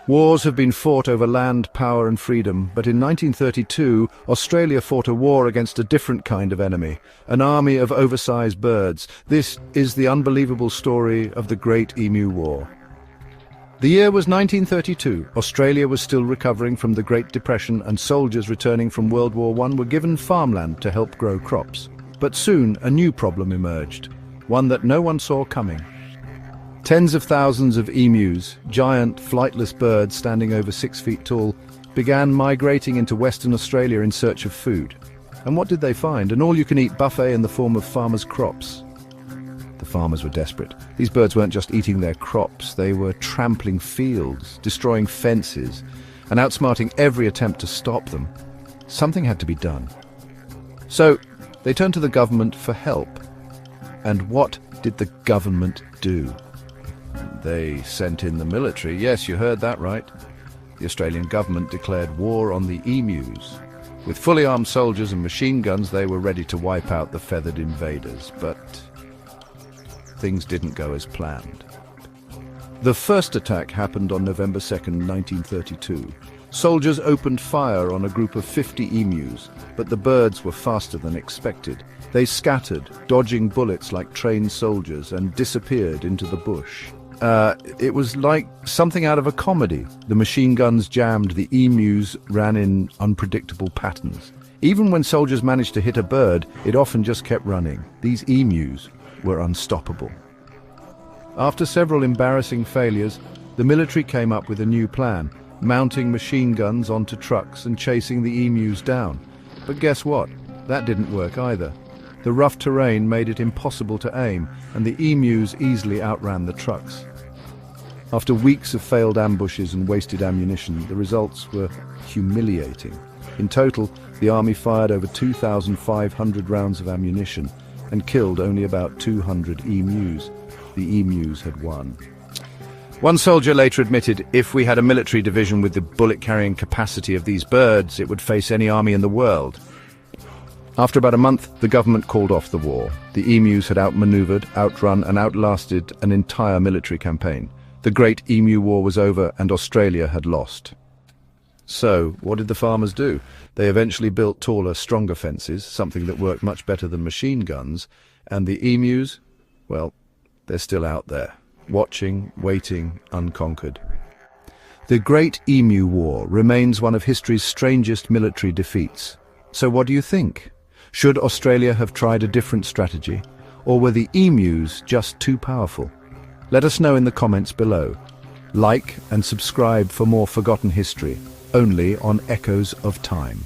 Wars have been fought over land, power and freedom, but in 1932, Australia fought a war against a different kind of enemy, an army of oversized birds. This is the unbelievable story of the Great Emu War. The year was 1932. Australia was still recovering from the Great Depression, and soldiers returning from World War I were given farmland to help grow crops. But soon a new problem emerged, one that no one saw coming. Tens of thousands of emus, giant flightless birds standing over 6 feet tall, began migrating into Western Australia in search of food. And what did they find? An all-you-can-eat buffet in the form of farmers' crops. The farmers were desperate. These birds weren't just eating their crops, they were trampling fields, destroying fences, and outsmarting every attempt to stop them. Something had to be done. So they turned to the government for help. And what did the government do? They sent in the military. Yes, you heard that right. The Australian government declared war on the emus. With fully armed soldiers and machine guns, they were ready to wipe out the feathered invaders. But things didn't go as planned. The first attack happened on November 2nd, 1932. Soldiers opened fire on a group of 50 emus, but the birds were faster than expected. They scattered, dodging bullets like trained soldiers, and disappeared into the bush. It was like something out of a comedy. The machine guns jammed, the emus ran in unpredictable patterns. Even when soldiers managed to hit a bird, it often just kept running. These emus were unstoppable. After several embarrassing failures, the military came up with a new plan, mounting machine guns onto trucks and chasing the emus down. But guess what? That didn't work either. The rough terrain made it impossible to aim, and the emus easily outran the trucks. After weeks of failed ambushes and wasted ammunition, the results were humiliating. In total, the army fired over 2,500 rounds of ammunition and killed only about 200 emus. The emus had won. One soldier later admitted, if we had a military division with the bullet-carrying capacity of these birds, it would face any army in the world. After about a month, the government called off the war. The emus had outmaneuvered, outrun and outlasted an entire military campaign. The Great Emu War was over and Australia had lost. So, what did the farmers do? They eventually built taller, stronger fences, something that worked much better than machine guns, and the emus, well, they're still out there, watching, waiting, unconquered. The Great Emu War remains one of history's strangest military defeats. So what do you think? Should Australia have tried a different strategy, or were the emus just too powerful? Let us know in the comments below. Like and subscribe for more forgotten history, only on Echoes of Time.